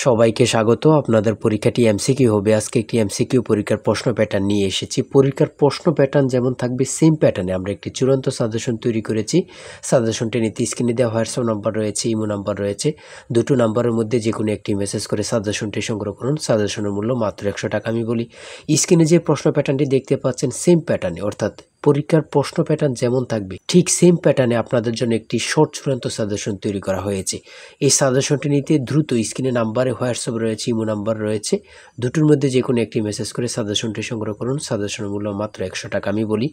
সবাইকে স্বাগত। আপনাদের পরীক্ষাটি এমসিকিউ হবে। আজকে একটি এমসিকিউ পরীক্ষার প্রশ্ন প্যাটার্ন নিয়ে এসেছি। পরীক্ষার প্রশ্ন প্যাটার্ন যেমন থাকবে সেম প্যাটার্নে আমরা একটি চূড়ান্ত সাজেশন তৈরি করেছি। সাজেশনটি নিতে স্ক্রিনে দেওয়া হোয়াটসঅ্যাপ নাম্বার রয়েছে, ইমো নাম্বার রয়েছে। দুটো নাম্বারের মধ্যে যে কোনো একটি মেসেজ করে সাজেশনটি সংগ্রহ করুন। সাজেশনের মূল্য মাত্র 100 টাকা। আমি বলি, স্ক্রিনে যে প্রশ্ন প্যাটার্নটি দেখতে পাচ্ছেন সেম প্যাটার্নে, অর্থাৎ পরীক্ষার প্রশ্ন প্যাটার্ন যেমন থাকবে ঠিক সেম প্যাটার্নে আপনাদের জন্য একটি শর্ট চূড়ান্ত সাজেশন তৈরি করা হয়েছে। এই সাজেশনটি নিতে দ্রুত স্ক্রিনে নাম্বারে হোয়াটসঅ্যাপ রয়েছে, ইমো নাম্বার রয়েছে, দুটোর মধ্যে যে কোনো একটি মেসেজ করে সাজেশনটি সংগ্রহ করুন। সাজেশনের মূল্য মাত্র 100 টাকা। আমি বলি,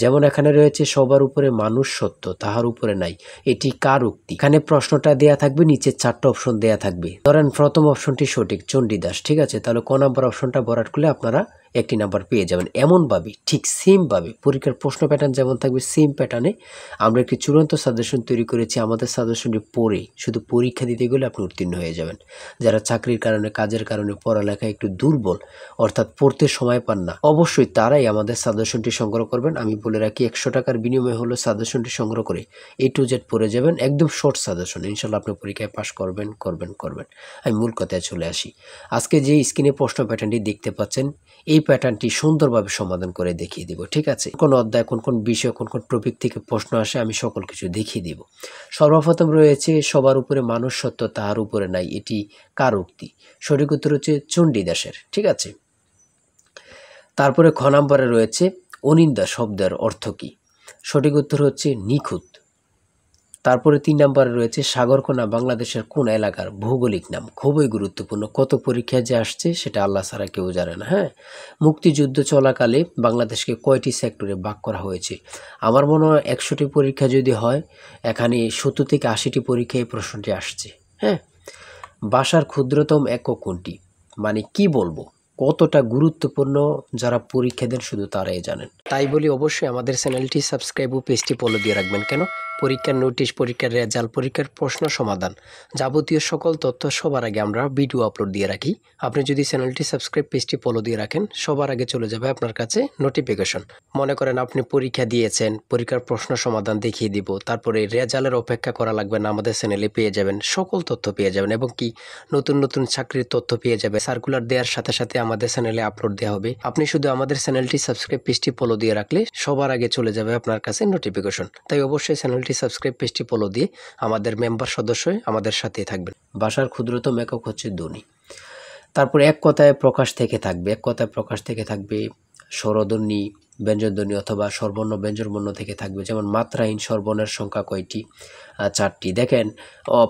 যেমন এখানে রয়েছে সবার উপরে মানুষ সত্য, তাহার উপরে নাই, এটি কার উক্তি? এখানে প্রশ্নটা দেয়া থাকবে, নিচে 4টা অপশন দেয়া থাকবে। ধরেন প্রথম অপশনটি সঠিক, চণ্ডীদাস, ঠিক আছে, তাহলে ক নাম্বার অপশনটা ভরাট করলে আপনারা একটি নাম্বার পেয়ে যাবেন। এমনভাবে ঠিক সেমভাবে পরীক্ষার প্রশ্ন প্যাটার্ন যেমন থাকবে সেম প্যাটার্নে আমরা একটি চূড়ান্ত সাজেশন তৈরি করেছি। আমাদের সাজেশনটি পড়ে শুধু পরীক্ষা দিতে গেলে আপনি উত্তীর্ণ হয়ে যাবেন। যারা চাকরির কারণে, কাজের কারণে, পড়ালেখায় একটু দুর্বল, অর্থাৎ পড়তে সময় পান না, অবশ্যই তারাই আমাদের সাজেশনটি সংগ্রহ করবেন। আমি বলে রাখি, 100 টাকার বিনিময়ে হলো সাজেশনটি সংগ্রহ করে A to Z পড়ে যাবেন। একদম শর্ট সাজেশন, ইনশাল্লাহ আপনি পরীক্ষায় পাশ করবেন। আমি মূল কথায় চলে আসি। আজকে যে স্ক্রিনে প্রশ্ন প্যাটার্নটি দেখতে পাচ্ছেন, এই প্যাটার্নটি সুন্দরভাবে সমাধান করে দেখিয়ে দিব, ঠিক আছে? কোন অধ্যায়, কোন কোন বিষয়, কোন কোন টপিক থেকে প্রশ্ন আসে আমি সকল কিছু দেখিয়ে দিব। সর্বপ্রথম রয়েছে সবার উপরে মানুষ সত্য, তাহার উপরে নাই, এটি কার উক্তি? সঠিক উত্তর হচ্ছে চণ্ডীদাসের, ঠিক আছে। তারপরে খ নাম্বারে রয়েছে অনিন্দা শব্দের অর্থ কী? সঠিক উত্তর হচ্ছে নিখুঁত। তারপরে 3 নাম্বারে রয়েছে সাগরকোনা বাংলাদেশের কোন এলাকার ভৌগোলিক নাম? খুবই গুরুত্বপূর্ণ, কত পরীক্ষায় যে আসছে সেটা আল্লাহ ছাড়া কেউ জানে না। হ্যাঁ, মুক্তিযুদ্ধ চলাকালে বাংলাদেশকে কয়টি সেক্টরে ভাগ করা হয়েছে? আমার মনে হয় 100টি পরীক্ষা যদি হয়, এখানে 70 থেকে 80টি পরীক্ষায় এই প্রশ্নটি আসছে। হ্যাঁ, ভাষার ক্ষুদ্রতম একক কোনটি? মানে কি বলবো, কতটা গুরুত্বপূর্ণ যারা পরীক্ষা দেন শুধু তারাই জানেন। তাই বলি, অবশ্যই আমাদের চ্যানেলটি সাবস্ক্রাইব ও পেজটি ফলো দিয়ে রাখবেন। কেন? পরীক্ষার নোটিশ, পরীক্ষার রেজাল্ট, পরীক্ষার প্রশ্ন সমাধান, যাবতীয় সকল তথ্য সবার আগে আমরা ভিডিও আপলোড দিয়ে রাখি। আপনি যদি চ্যানেলটি সাবস্ক্রাইব, পেজটি ফলো দিয়ে রাখেন, সবার আগে চলে যাবে আপনার কাছে নোটিফিকেশন। মনে করেন আপনি পরীক্ষা দিয়েছেন, পরীক্ষার প্রশ্ন সমাধান দেখিয়ে দিব, তারপরে রেজাল্টের অপেক্ষা করা লাগবে না, আমাদের চ্যানেলে পেয়ে যাবেন, সকল তথ্য পেয়ে যাবেন, এবং কি নতুন নতুন চাকরির তথ্য পেয়ে যাবে। সার্কুলার দেওয়ার সাথে সাথে আমাদের চ্যানেলে আপলোড দেওয়া হবে। আপনি শুধু আমাদের চ্যানেলটি সাবস্ক্রাইব, পেজটি ফলো দিয়ে রাখলে সবার আগে চলে যাবে আপনার কাছে নোটিফিকেশন। তাই অবশ্যই চ্যানেলটি সাবস্ক্রাইব, পেজটি ফলো দিয়ে আমাদের মেম্বার সদস্য হয়ে আমাদের সাথেই থাকবেন। ভাষার ক্ষুদ্রতম একক হচ্ছে ধ্বনি। তারপর এক কথায় প্রকাশ থেকে থাকবে, এক কথায় প্রকাশ থেকে থাকবে স্বরধ্বনি, ব্যঞ্জনধ্বনি অথবা স্বরবর্ণ ব্যঞ্জনবর্ণ থেকে থাকবে। যেমন মাত্রাহীন স্বরবর্ণের সংখ্যা কয়টি? 4টি। দেখেন,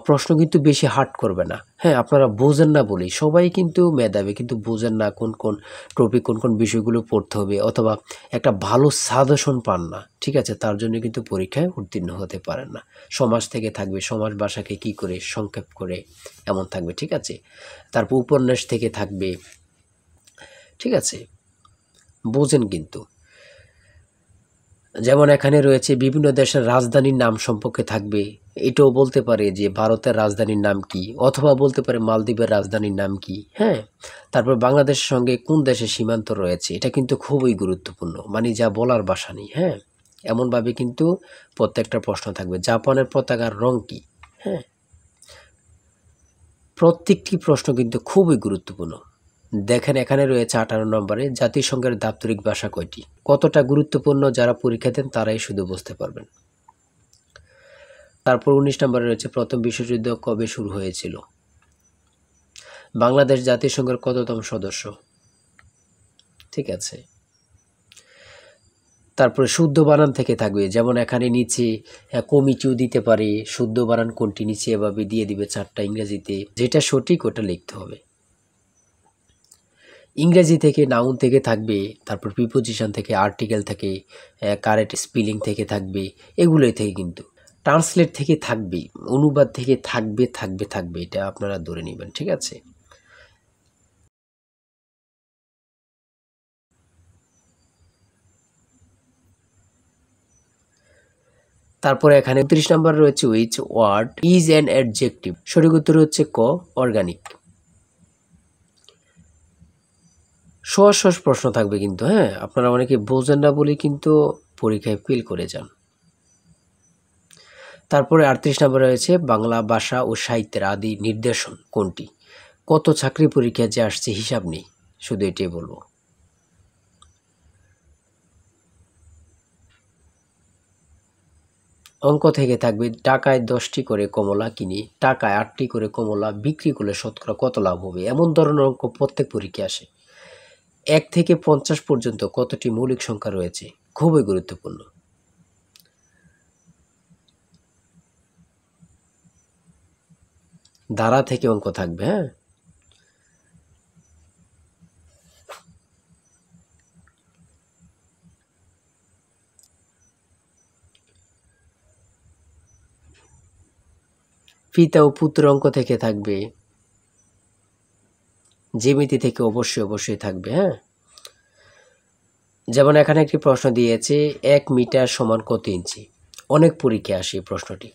প্রশ্ন কিন্তু বেশি হার্ড করবে না। হ্যাঁ, আপনারা বোঝেন না বলেই, সবাই কিন্তু মেধাবী, কিন্তু বোঝেন না কোন কোন টপিক, কোন কোন বিষয়গুলো পড়তে হবে, অথবা একটা ভালো সাজেশন পান না, ঠিক আছে, তার জন্য কিন্তু পরীক্ষায় উত্তীর্ণ হতে পারেন না। সমাজ থেকে থাকবে, সমাজ ভাষাকে কি করে সংক্ষেপ করে, এমন থাকবে, ঠিক আছে। তারপর উপন্যাস থেকে থাকবে, ঠিক আছে, বোঝেন কিন্তু। যেমন এখানে রয়েছে বিভিন্ন দেশের রাজধানীর নাম সম্পর্কে থাকবে, এটাও বলতে পারে যে ভারতের রাজধানীর নাম কি, অথবা বলতে পারে মালদ্বীপের রাজধানীর নাম কি। হ্যাঁ, তারপর বাংলাদেশের সঙ্গে কোন দেশের সীমান্ত রয়েছে, এটা কিন্তু খুবই গুরুত্বপূর্ণ, মানে যা বলার ভাষা নেই। হ্যাঁ, এমনভাবে কিন্তু প্রত্যেকটা প্রশ্ন থাকবে। জাপানের পতাকার রং কি? হ্যাঁ, প্রত্যেকটি প্রশ্ন কিন্তু খুবই গুরুত্বপূর্ণ। দেখেন, এখানে রয়েছে 18 নম্বরে জাতিসংঘের দাপ্তরিক ভাষা কয়টি? কতটা গুরুত্বপূর্ণ যারা পরীক্ষা দেন তারাই শুধু বুঝতে পারবেন। তারপর 19 নম্বরে রয়েছে প্রথম বিশ্বযুদ্ধ কবে শুরু হয়েছিল? বাংলাদেশ জাতিসংঘের কততম সদস্য? ঠিক আছে। তারপরে শুদ্ধ বানান থেকে থাকবে, যেমন এখানে নিচে কমিটিও দিতে পারে, শুদ্ধ বানান কোনটি নিচে এভাবে দিয়ে দিবে 4টা ইংরেজিতে, যেটা সঠিক ওটা লিখতে হবে। ইংরেজি থেকে নাউন থেকে থাকবে, তারপর প্রিপোজিশন থেকে, আর্টিকেল থেকে, কারেক্ট স্পেলিং থেকে থাকবে, এগুলোই থেকে কিন্তু ট্রান্সলেট থেকে থাকবে, অনুবাদ থেকে থাকবে, এটা আপনারা ধরে নেবেন, ঠিক আছে। তারপরে এখানে 29 নম্বর রয়েছে which word is an adjective? সঠিক উত্তর হচ্ছে ক, অর্গানিক। সহজ সহজ প্রশ্ন থাকবে কিন্তু। হ্যাঁ, আপনারা অনেকে বোঝেন না বলে কিন্তু পরীক্ষায় ফেল করে যান। তারপরে 38 নম্বরে রয়েছে বাংলা ভাষা ও সাহিত্যের আদি নিদর্শন কোনটি? কত চাকরি পরীক্ষা যে আসছে হিসাব নেই, শুধু এটাই বলবো। অঙ্ক থেকে থাকবে টাকায় 10টি করে কমলা কিনি, টাকায় 8টি করে কমলা বিক্রি করলে শতকরা কত লাভ হবে, এমন ধরনের অঙ্ক প্রত্যেক পরীক্ষায় আসে। 1 থেকে 50 পর্যন্ত কতটি মৌলিক সংখ্যা রয়েছে, খুবই গুরুত্বপূর্ণ। ধারা থেকে অঙ্ক থাকবে। হ্যাঁ, পিতা ও পুত্র অঙ্ক থেকে থাকবে, জ্যামিতি থেকে অবশ্যই থাকবে। হ্যাঁ, যেমন এখানে একটি প্রশ্ন দিয়েছে 1 মিটার সমান কত ইঞ্চি, অনেক পরীক্ষায় আসে এই প্রশ্নটি।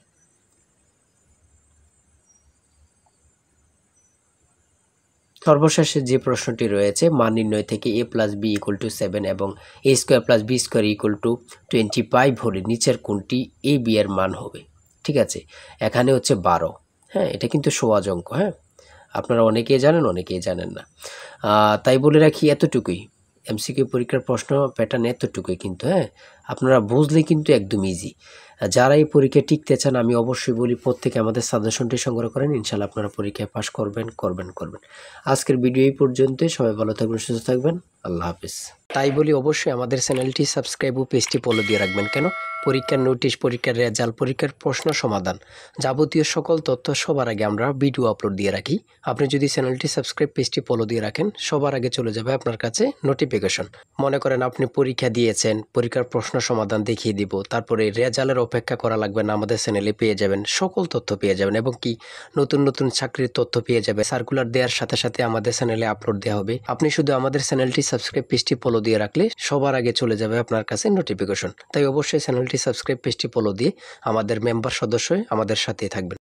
সর্বশেষে যে প্রশ্নটি রয়েছে মান নির্ণয় থেকে a plus B equal to 7 এবং a square plus B square equal to 25 হলে নিচের কোনটি a b এর মান হবে। ঠিক আছে, এখানে হচ্ছে 12। হ্যাঁ, এটা কিন্তু সহজ অঙ্ক। হ্যাঁ, আপনারা অনেকেই জানেন, অনেকেই জানেন না। তাই বলে রাখি এতটুকুই, এমসিকিউ পরীক্ষার প্রশ্ন প্যাটার্ন এতটুকুই কিন্তু। হ্যাঁ, আপনারা বুঝলে কিন্তু একদম ইজি। যারা এই পরীক্ষায় টিকতে চান আমি অবশ্যই বলি প্রত্যেকে আমাদের সাজেশনটি সংগ্রহ করেন, ইনশাল্লাহ আপনারা পরীক্ষায় পাস করবেন। আজকের ভিডিও এই পর্যন্তই। সবাই ভালো থাকবেন, সুস্থ থাকবেন। আল্লাহ হাফিজ। তাই বলি অবশ্যই আমাদের চ্যানেলটি সাবস্ক্রাইব ও পেজটি ফলো দিয়ে রাখবেন। কেন? পরীক্ষার নোটিশ, পরীক্ষার রেজাল্ট, পরীক্ষার প্রশ্ন সমাধান, যাবতীয় সকল তথ্য সবার আগে আমরা ভিডিও আপলোড দিয়ে রাখি। আপনি যদি চ্যানেলটি সাবস্ক্রাইব, পেজটি ফলো দিয়ে রাখেন, সবার আগে চলে যাবে আপনার কাছে নোটিফিকেশন। মনে করেন আপনি পরীক্ষা দিয়েছেন, পরীক্ষার প্রশ্ন সমাধান দেখিয়ে দিব, তারপরে রেজাল্টের অপেক্ষা করা লাগবে না, আমাদের চ্যানেলে পেয়ে যাবেন, সকল তথ্য পেয়ে যাবেন এবং কি নতুন চাকরির তথ্য পেয়ে যাবে। সার্কুলার দেওয়ার সাথে সাথে আমাদের চ্যানেলে আপলোড দেওয়া হবে। আপনি শুধু আমাদের চ্যানেলটি সাবস্ক্রাইব, পেজটি ফলো দিয়ে রাখলে সবার আগে চলে যাবে আপনার কাছে নোটিফিকেশন। তাই অবশ্যই চ্যানেলটি সাবস্ক্রাইব, পেজটি ফলো দিয়ে আমাদের মেম্বার সদস্য হয়ে আমাদের সাথেই থাকবেন।